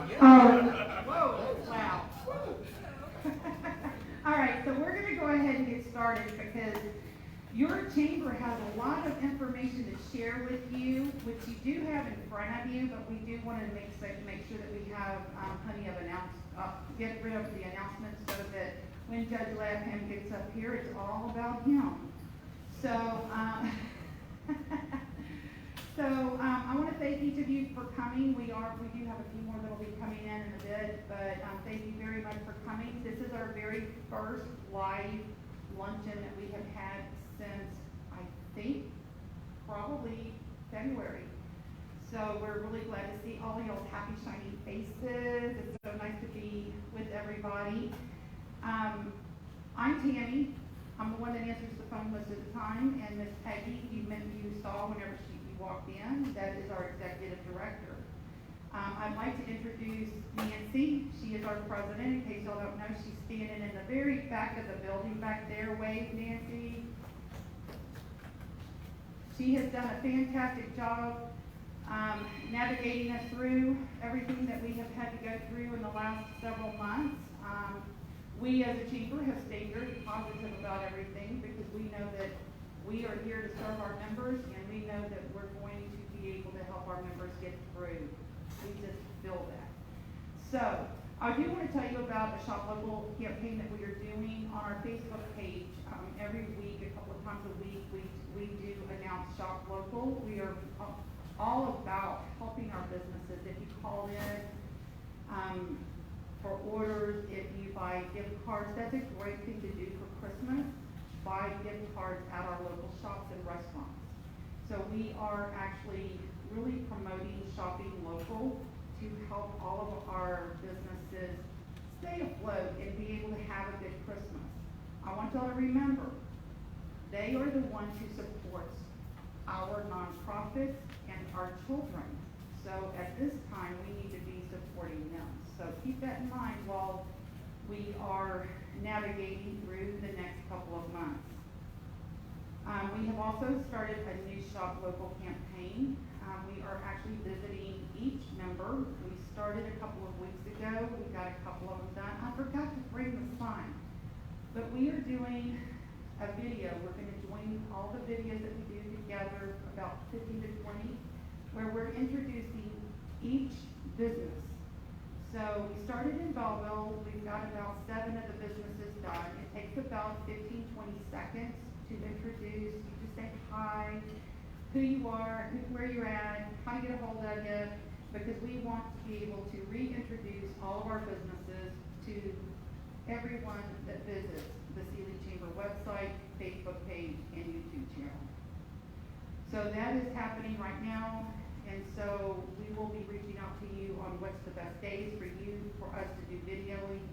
Whoa, wow. All right, so we're going to go ahead and get started because your chamber has a lot of information to share with you, which you do have in front of you, but we do want to make sure that we have plenty of get rid of the announcements so that when Judge Lapham gets up here, it's all about him. So, I want to thank each of you for coming. We do have a few more that will be coming in a bit, but thank you very much for coming. This is our very first live luncheon that we have had since, I think, probably February. So we're really glad to see all y'all's happy, shiny faces. It's so nice to be with everybody. I'm Tammy. I'm the one that answers the phone most of the time, and Miss Peggy, you saw whenever you walked in. That is our executive director. I'd like to introduce Nancy. She is our president. In case y'all don't know, she's standing in the very back of the building back there. Wave, Nancy. She has done a fantastic job navigating us through everything that we have had to go through in the last several months. We as a chamber have stayed very positive about everything because we know that we are here to serve our members, and we know that we're going to be able to help our members get through. We just feel that. So, I do want to tell you about the Shop Local campaign that we are doing on our Facebook page. Every week, a couple of times a week, we do announce Shop Local. We are all about helping our businesses. If you call in for orders, if you buy gift cards, that's a great thing to do for Christmas. Buy gift cards at our local shops and restaurants. So we are actually really promoting shopping local to help all of our businesses stay afloat and be able to have a good Christmas. I want y'all to remember, they are the ones who support our nonprofits and our children. So at this time, we need to be supporting them. So keep that in mind while we are navigating through the next couple of months. We have also started a new Shop Local campaign. We are actually visiting each member. We started a couple of weeks ago. We got a couple of them done. I forgot to bring the sign, but we are doing a video. We're going to join all the videos that we do together, about 15 to 20, where we're introducing each business. So we started in Belleville. We've got about 7 of the businesses done. It takes about 15, 20 seconds to introduce. You just say hi, who you are, where you're at, how to get a hold of you, because we want to be able to reintroduce all of our businesses to everyone that visits the Sealy Chamber website, Facebook page, and YouTube channel. So that is happening right now. And so we will be reaching out to you on what's the best days for us to do videoing.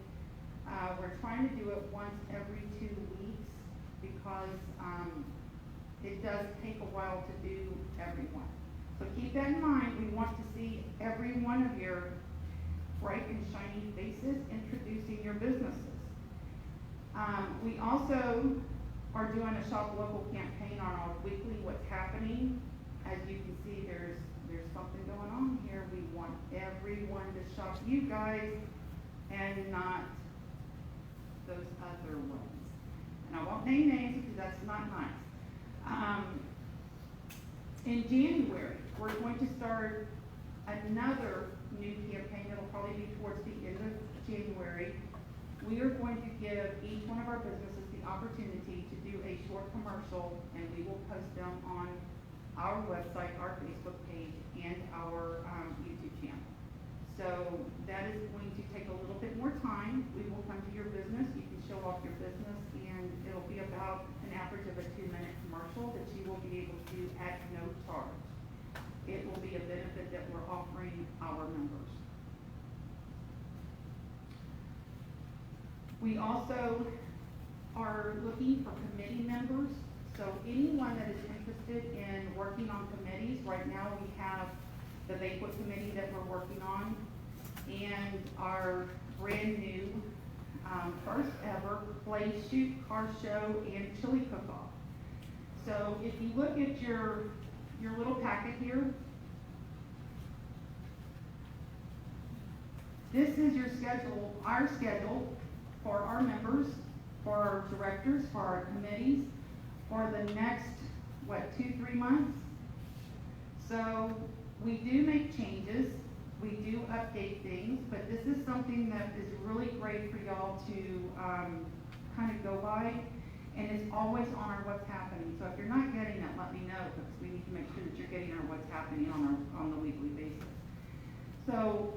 We're trying to do it once every 2 weeks because it does take a while to do everyone. So keep that in mind. We want to see every one of your bright and shiny faces introducing your businesses. We also are doing a Shop Local campaign on our weekly What's Happening. As you can see, there's something going on here. We want everyone to shop you guys and not those other ones. And I won't name names because that's not nice. In January, we're going to start another new campaign that'll probably be towards the end of January. We are going to give each one of our businesses the opportunity to do a short commercial, and we will post them on our website, our Facebook page, and our YouTube channel. So that is going to take a little bit more time. We will come to your business. You can show off your business, and it'll be about an average of a 2-minute commercial that you will be able to at no charge. It will be a benefit that we're offering our members. We also are looking for committee members. So anyone that is interested in working on committees, right now we have the banquet committee that we're working on, and our brand new first ever play, shoot, car show, and chili cook-off. So if you look at your little packet here, this is your schedule, our schedule for our members, for our directors, for our committees, for the next, 2-3 months? So we do make changes, we do update things, but this is something that is really great for y'all to kind of go by, and it's always on our what's happening. So if you're not getting it, let me know, because we need to make sure that you're getting our what's happening on the weekly basis. So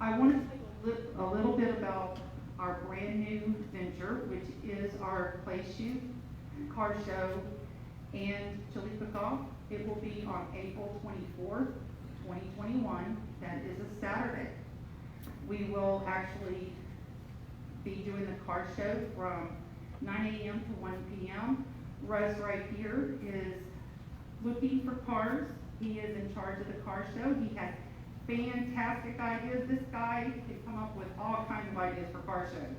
I want to talk a little bit about our brand new venture, which is our play shoot, car show, and chili cook-off. It will be on April 24th, 2021. That is a Saturday. We will actually be doing the car show from 9 a.m. to 1 p.m. Russ right here is looking for cars. He is in charge of the car show. He has fantastic ideas. This guy can come up with all kinds of ideas for car shows.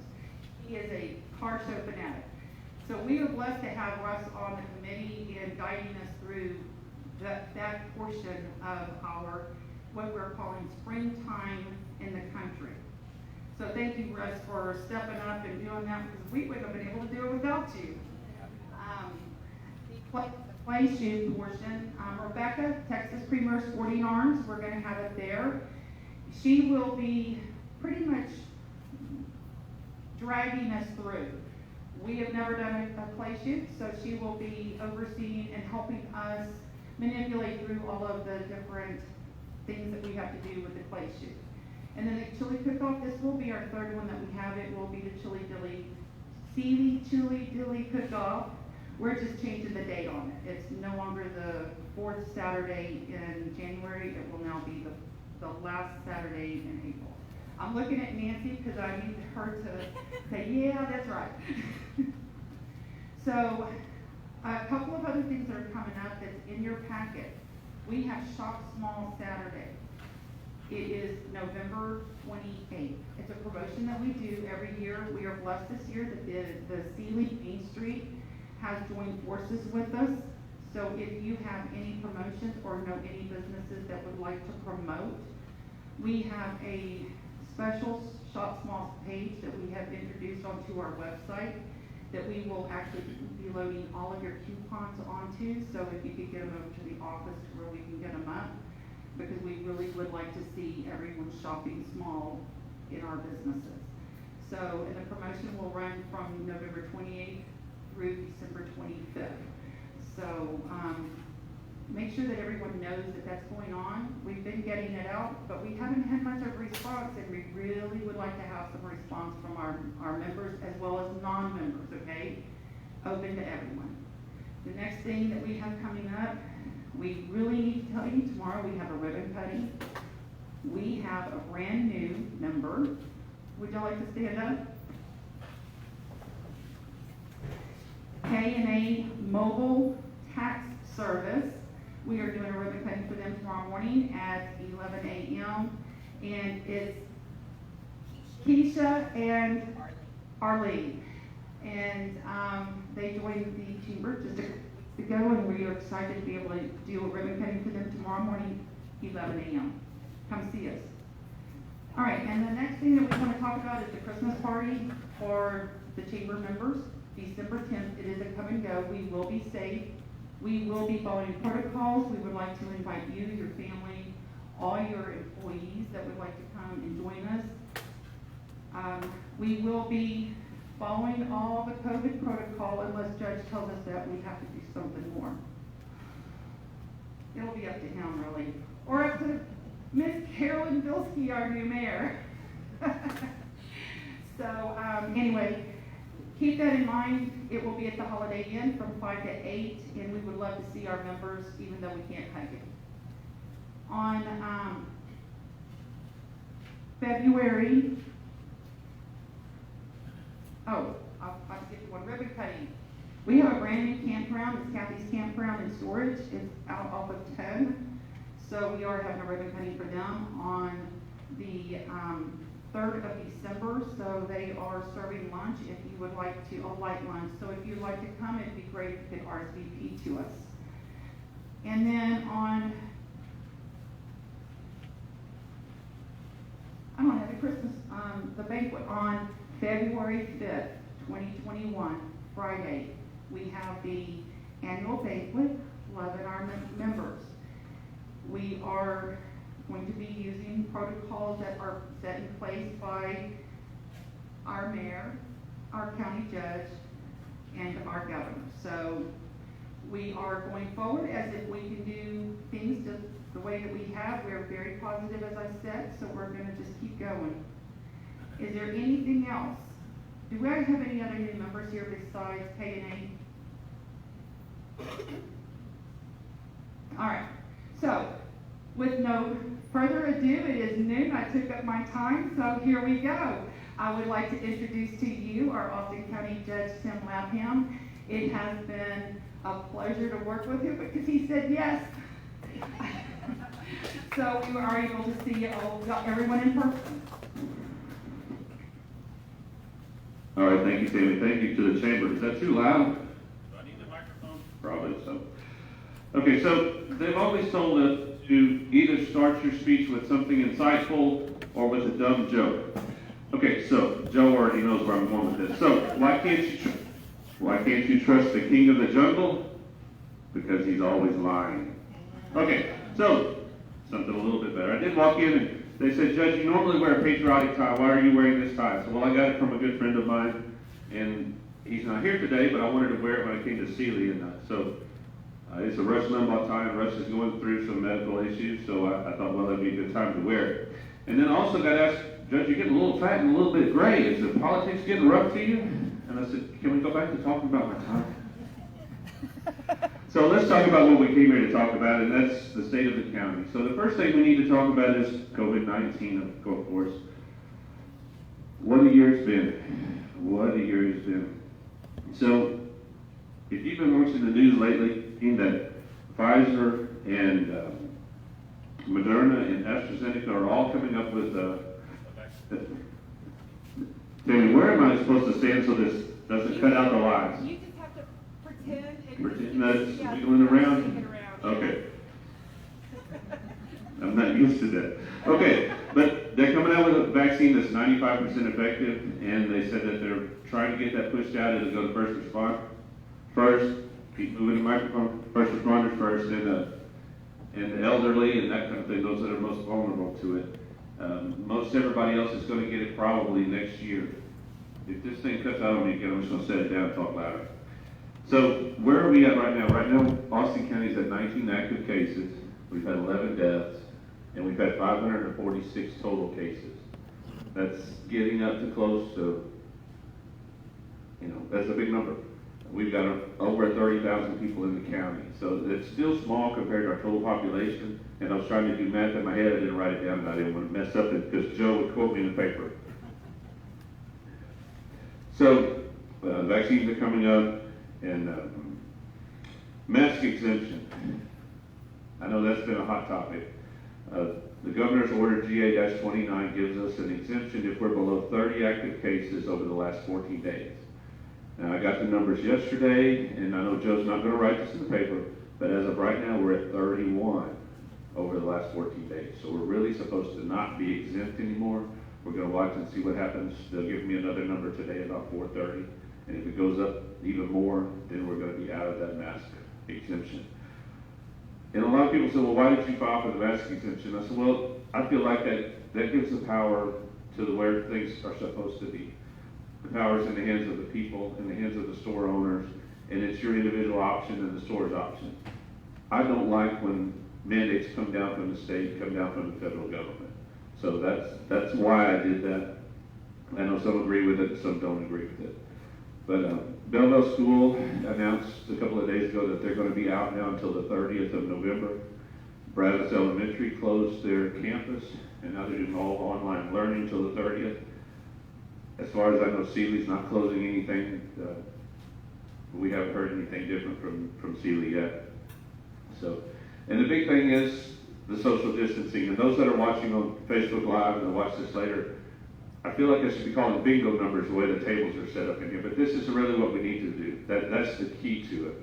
He is a car show fanatic. So we are blessed to have Russ on the committee and guiding us through that portion of our, what we're calling springtime in the country. So thank you, Russ, for stepping up and doing that, because we wouldn't have been able to do it without you. The play shoot portion, Rebecca, Texas Premier Sporting Arms, we're going to have it there. She will be pretty much dragging us through. We have never done a play shoot, so she will be overseeing and helping us manipulate through all of the different things that we have to do with the play shoot. And then the chili cook-off, this will be our third one that we have. It will be the chili dilly cook-off. We're just changing the date on it. It's no longer the fourth Saturday in January. It will now be the last Saturday in April. I'm looking at Nancy because I need her to say, yeah, that's right. So a couple of other things that are coming up that's in your packet. We have Shop Small Saturday. It is November 28th. It's a promotion that we do every year. We are blessed this year that the Sealy Main Street has joined forces with us. So if you have any promotions or know any businesses that would like to promote, we have a special Shop Small page that we have introduced onto our website that we will actually be loading all of your coupons onto. So if you could get them over to the office where we can get them up, because we really would like to see everyone shopping small in our businesses. So, and the promotion will run from November 28th through December 25th. So, make sure that everyone knows that that's going on. We've been getting it out, but we haven't had much of a response, and we really would like to have some response from our members as well as non-members, okay? Open to everyone. The next thing that we have coming up, we really need to tell you, tomorrow we have a ribbon cutting. We have a brand new member. Would y'all like to stand up? K&A Mobile Tax Service. We are doing a ribbon cutting for them tomorrow morning at 11 a.m. And it's Keisha and Arlene. And they joined the chamber just to go, and we are excited to be able to do a ribbon cutting for them tomorrow morning, 11 a.m. Come see us. All right, and the next thing that we want to talk about is the Christmas party for the chamber members. December 10th, it is a come and go. We will be safe. We will be following protocols. We would like to invite you, your family, all your employees that would like to come and join us. We will be following all the COVID protocol unless Judge tells us that we have to do something more. It'll be up to him, really. Or up to Miss Carolyn Bilski, our new mayor. So anyway, keep that in mind. It will be at the Holiday Inn from 5 to 8, and we would love to see our members, even though we can't hug it. On February, I'll skip one, ribbon cutting. We have a brand new campground. It's Kathy's Campground and Storage. It's out off of 10. So we are having a ribbon cutting for them on the 3rd of December. So they are serving lunch if you would like to, a light lunch. So if you'd like to come, it'd be great if you could RSVP to us. And then on I'm on Happy Christmas, the banquet on February 5th, 2021, Friday. We have the annual banquet, loving our members. We are going to be using protocols that are set in place by our mayor, our county judge, and our governor. So we are going forward as if we can do things just the way that we have. We're very positive, as I said, so we're going to just keep going. Is there anything else? Do we have any other new members here besides K and A? All right. So, with no further ado, it is noon. I took up my time, so here we go. I would like to introduce to you our Austin County Judge, Tim Lapham. It has been a pleasure to work with him because he said yes. So we are able to see everyone in person. All right, thank you, Tammy. Thank you to the chamber. Is that too loud? Do I need the microphone? Probably so. Okay, so they've always told us to either start your speech with something insightful or with a dumb joke. Okay, so Joe already knows where I'm going with this. So why can't you trust the king of the jungle? Because he's always lying. Okay, so something a little bit better. I did walk in and they said, Judge, you normally wear a patriotic tie. Why are you wearing this tie? I said, well, I got it from a good friend of mine, and he's not here today, but I wanted to wear it when I came to Sealy. And it's a Rush Limbaugh tie, and Rush is going through some medical issues, so I thought, well, that'd be a good time to wear it. And then I also got asked, Judge, you're getting a little fat and a little bit gray. Is the politics getting rough to you? And I said, can we go back to talking about my tie? So let's talk about what we came here to talk about, and that's the state of the county. So the first thing we need to talk about is COVID-19, of course. What a year it's been. What a year it's been. So if you've been watching the news lately, seen that Pfizer and Moderna and AstraZeneca are all coming up with Tammy, where am I supposed to stand so this doesn't cut out the lights? You just have to pretend. Pretend that's wiggling around? Okay. I'm not used to that. Okay, but they're coming out with a vaccine that's 95% effective, and they said that they're trying to get that pushed out. It'll go to first responders first, keep moving the microphone, first responders first, and the elderly and that kind of thing, those that are most vulnerable to it. Most everybody else is going to get it probably next year. If this thing cuts out on me again, I'm just going to set it down and talk louder. So where are we at right now? Right now, Austin County's at 19 active cases. We've had 11 deaths, and we've had 546 total cases. That's getting up to close to, that's a big number. We've got over 30,000 people in the county. So it's still small compared to our total population. And I was trying to do math in my head. I didn't write it down, and I didn't want to mess up it because Joe would quote me in the paper. So vaccines are coming up, and mask exemption. I know that's been a hot topic. The governor's order GA-29 gives us an exemption if we're below 30 active cases over the last 14 days. Now, I got the numbers yesterday, and I know Joe's not going to write this in the paper, but as of right now, we're at 31 over the last 14 days. So we're really supposed to not be exempt anymore. We're going to watch and see what happens. They'll give me another number today about 4:30, and if it goes up even more, then we're going to be out of that mask exemption. And a lot of people say, well, why did you file for the mask exemption? I said, well, I feel like that gives the power to where things are supposed to be. The power is in the hands of the people, in the hands of the store owners, and it's your individual option and the store's option. I don't like when mandates come down from the state, come down from the federal government. So that's why I did that. I know some agree with it, some don't agree with it. But Belleville School announced a couple of days ago that they're going to be out now until the 30th of November. Brazos Elementary closed their campus, and now they're doing all online learning until the 30th. As far as I know, Sealy's not closing anything. We haven't heard anything different from Sealy yet. So, and the big thing is the social distancing. And those that are watching on Facebook Live and they'll watch this later, I feel like I should be calling bingo numbers the way the tables are set up in here. But this is really what we need to do. That's the key to it.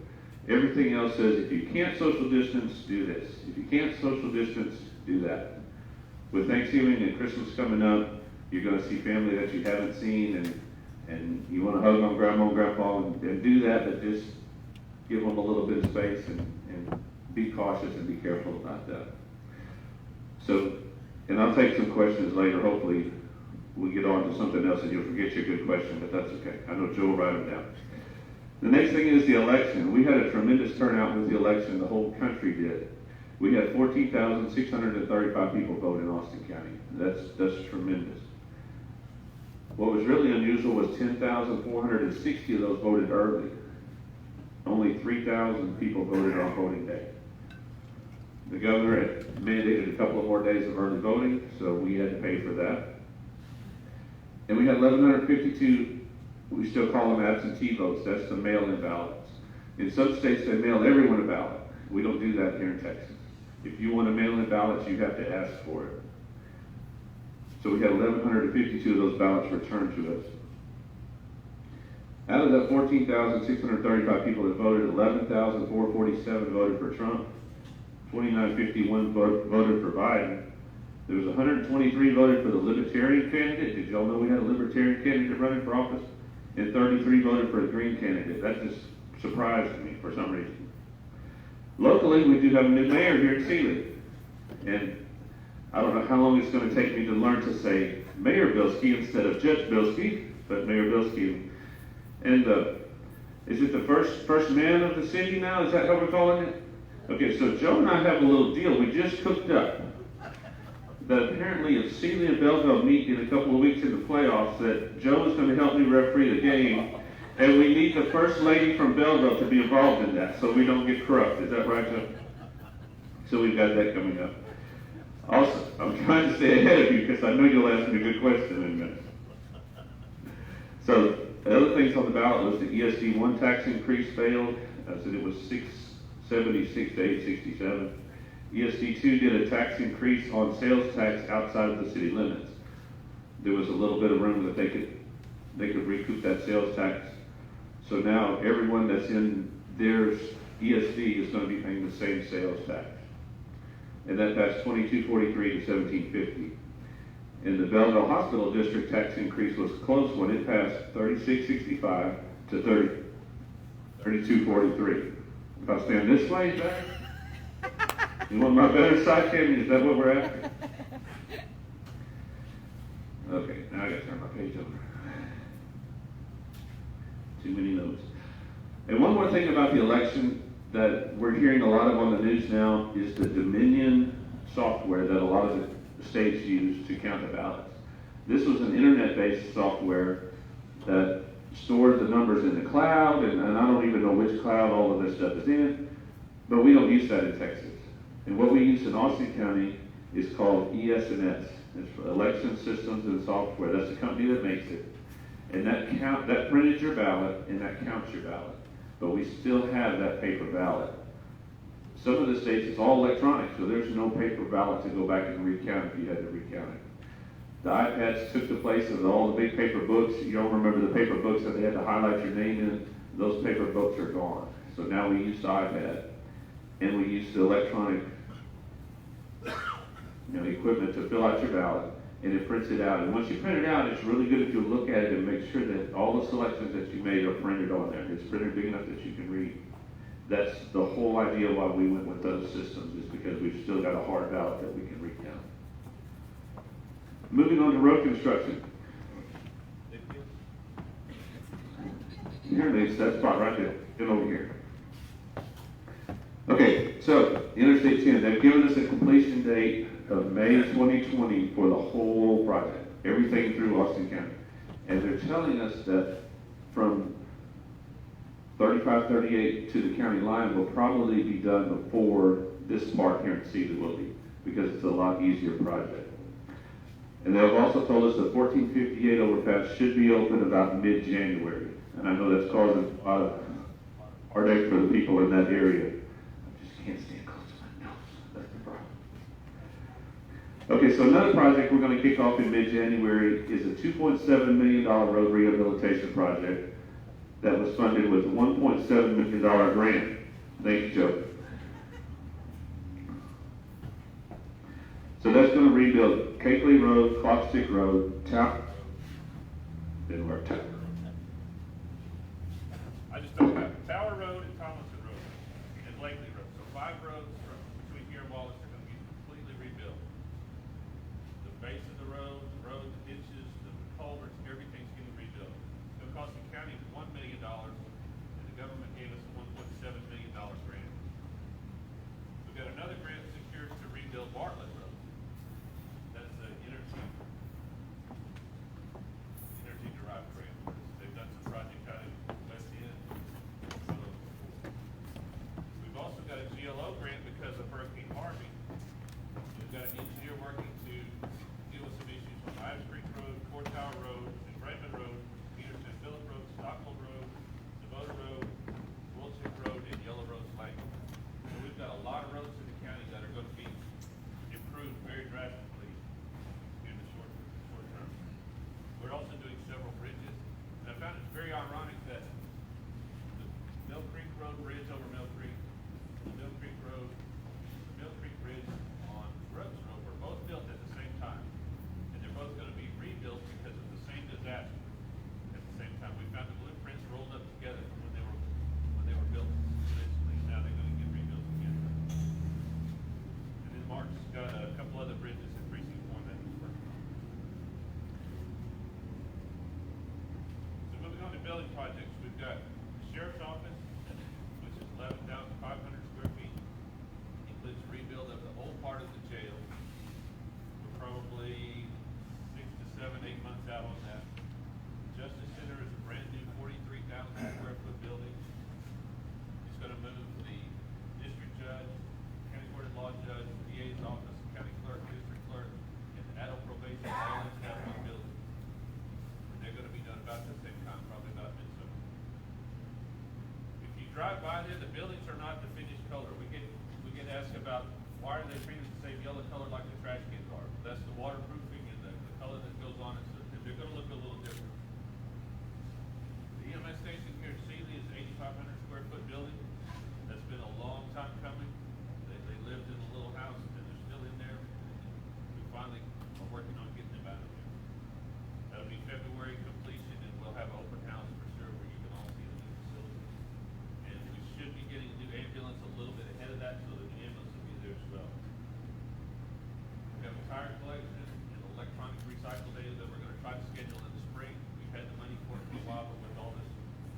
Everything else says if you can't social distance, do this. If you can't social distance, do that. with Thanksgiving and Christmas coming up, you're gonna see family that you haven't seen, and you wanna hug on grandma and grandpa, and do that, but just give them a little bit of space and be cautious and be careful about that. So, and I'll take some questions later, hopefully we'll get on to something else and you'll forget your good question, but that's okay. I know Joe will write them down. The next thing is the election. We had a tremendous turnout with the election, the whole country did. We had 14,635 people vote in Austin County. That's tremendous. What was really unusual was 10,460 of those voted early. Only 3,000 people voted on voting day. The governor had mandated a couple of more days of early voting, so we had to pay for that. And we had 1,152, we still call them absentee votes, that's the mail-in ballots. In some states, they mail everyone a ballot. We don't do that here in Texas. If you want to mail in ballots, you have to ask for it. So we had 1,152 of those ballots returned to us. Out of the 14,635 people that voted, 11,447 voted for Trump, 2,951 voted for Biden. There was 123 voted for the Libertarian candidate. Did y'all know we had a Libertarian candidate running for office? And 33 voted for a Green candidate. That just surprised me for some reason. Locally, we do have a new mayor here in Sealy. And I don't know how long it's going to take me to learn to say Mayor Bilski instead of Judge Bilski, but Mayor Bilski. And is it the first man of the city now? Is that how we're calling it? Okay, so Joe and I have a little deal. We just cooked up that apparently if Sealy and Belleville meet in a couple of weeks in the playoffs, that Joe is going to help me referee the game. And we need the first lady from Belleville to be involved in that so we don't get corrupt. Is that right, Joe? So we've got that coming up. Also, I'm trying to stay ahead of you because I know you'll ask me a good question in a minute. So the other things on the ballot was the ESD 1 tax increase failed. I said it was 676 to 867. ESD 2 did a tax increase on sales tax outside of the city limits. There was a little bit of room that they could recoup that sales tax. So now everyone that's in their ESD is going to be paying the same sales tax. And that passed 2243 to 1750. And the Belleville Hospital District tax increase was a close one. It passed 3665 to 3243. If I stand this way, back, you want my better side camera? Is that what we're after? Okay, now I got to turn my page over. Too many notes. And one more thing about the election that we're hearing a lot of on the news now is the Dominion software that a lot of the states use to count the ballots. This was an internet-based software that stored the numbers in the cloud, and I don't even know which cloud all of this stuff is in, but we don't use that in Texas. And what we use in Austin County is called ES&S. It's for Election Systems and Software. That's the company that makes it. And that printed your ballot, and that counts your ballot. But we still have that paper ballot. Some of the states, it's all electronic, so there's no paper ballot to go back and recount if you had to recount it. The iPads took the place of all the big paper books. You all remember the paper books that they had to highlight your name in? Those paper books are gone. So now we use the iPad, and we use the electronic equipment to fill out your ballot, and it prints it out. And once you print it out, it's really good if you look at it and make sure that all the selections that you made are printed on there. It's printed big enough that you can read. That's the whole idea why we went with those systems, is because we've still got a hard ballot that we can recount. Moving on to road construction. Here it is, that spot right there. Get over here. Okay, so Interstate 10, they've given us a completion date of May 2020 for the whole project, everything through Austin County. And they're telling us that from 3538 to the county line will probably be done before this part here in Sealy will be, because it's a lot easier project. And they've also told us the 1458 overpass should be open about mid-January. And I know that's causing a lot of heartache for the people in that area. I just can't stand close to my nose. That's the problem. Okay, so another project we're going to kick off in mid-January is a $2.7 million road rehabilitation project that was funded with a $1.7 million grant. Thank you, Joe. So that's gonna rebuild Cakeley Road, Clock Stick Road, didn't work, I just don't have Tower Road and Tomlinson Road and Blakely Road. So 5 roads from between here and Wallace are gonna be completely rebuilt. The base of the road, the ditches, the culverts, everything's getting rebuilt. It's gonna cost the county $1 million, and the government gave us a $1.7 million grant. We've got another grant secured to rebuild Bartlett Road. That's the energy derived grant. They've done some project out in West End. We've also got a GLO grant because of Hurricane Harvey. We've got an engineer working to deal with some issues on Ives Creek Road, Court Tower Road, and Raymond Road, Peterson Phillip Road, Stockholm Road, Devota Road, Wilczek Road, and Yellow Rose Lane. So we've got a lot of roads in the county that are gonna be improved very drastically in the short term. We're also doing several bridges, and I found it very ironic that the Mill Creek Road Bridge over Mill Creek, the Mill Creek Bridge on Brooks Road were both built at the same time. And they're both gonna be rebuilt because of the same disaster at the same time. We found the blueprints rolled up together from when they were built originally. Now they're gonna get rebuilt again. And then Mark's got a couple other bridges in precinct 1 that he's working on. So moving on to building projects, we've got the sheriff's office, which is 11,500 square feet. Includes rebuild of the whole part of the jail. We're probably 6 to 7, 8 months out on that. Justice Center is a brand new 43,000 square foot building. It's gonna move the district judge, county court of law judge, DA's office, county clerk, district clerk, and adult probation all into that one building. And they're gonna be done about the same time, probably about midsummer. If you drive by there, the buildings are not the finished color. We get asked about why are they painted the same yellow color like the trash cans are. That's the waterproofing and the color that goes on it, so they're gonna look a little different. The EMS station here in Sealy is an 8,500 square foot building. That's been a long time coming. They lived in a little house and they're still in there. We finally are working on getting them out of there. That'll be February completion, and we'll have an open house for sure where you can all see the new facility. And we should be getting a new ambulance a little bit ahead of that, so the new ambulance will be there as well. We have a tire collection and electronic recycle day that we're gonna try to schedule in the spring. We've had the money for it for a while, but with all this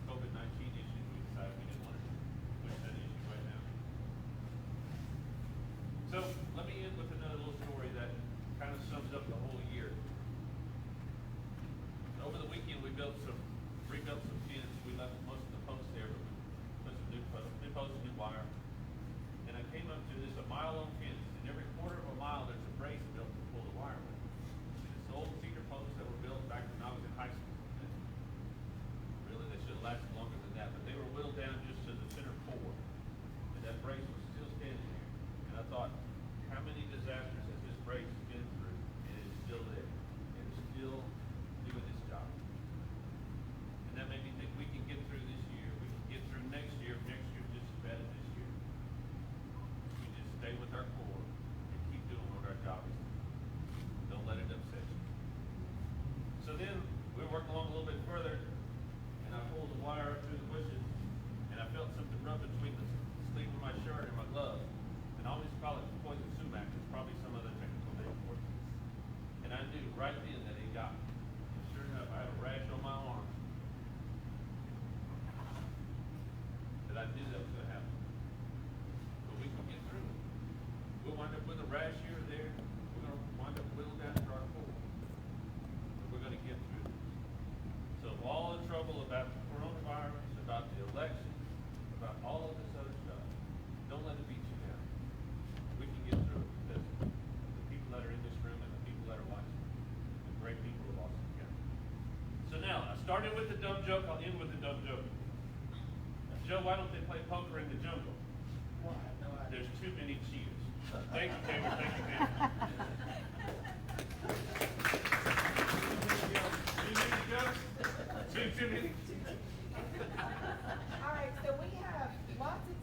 COVID-19 issues, we decided we didn't want to push that issue right now. So let me end with another little story that kind of sums up the whole year. Over the weekend, we rebuilt some pins. We left most of the posts there, but we put some new posts and new wire. And I came up to this a mile-long fence, and every quarter of a mile, there's a brace built to pull the wire with. It's old cedar posts that were built back when I was in high school. And really, they should have lasted longer than that, but they were whittled down just to the center core. And that brace was still standing there. And I thought, how many disasters has this brace been through? And it's still there. And it's still doing its job. And that made me think we can get through this year. We can get through next year. Next year just as bad as this year. We just stay with our core and keep doing what our job is. Don't let it upset you. So then we worked along a little bit further, and I pulled the wire up through the bushes, and I felt something rub between the sleeve of my shirt and my glove. And I always call it poison sumac. It's probably some other technical name for it. And I knew right then that it got me. And sure enough, I had a rash on my arm. That I knew that was going to happen. But we can get through it. We'll wind up with a rash here or there. We're going to wind up whittled down to our core. But we're going to get through it. So all the trouble about the coronavirus, about the election, about all of this other stuff, don't let it beat you down. We can get through it because the people that are in this room and the people that are watching, the great people of Austin County. So now, I started with the dumb joke, I'll end with the dumb joke. Now, Joe, why don't they play poker in the jungle? There's too many cheaters. Thank you, Taylor. Thank you, Taylor. 2 minutes? All right, so we have lots of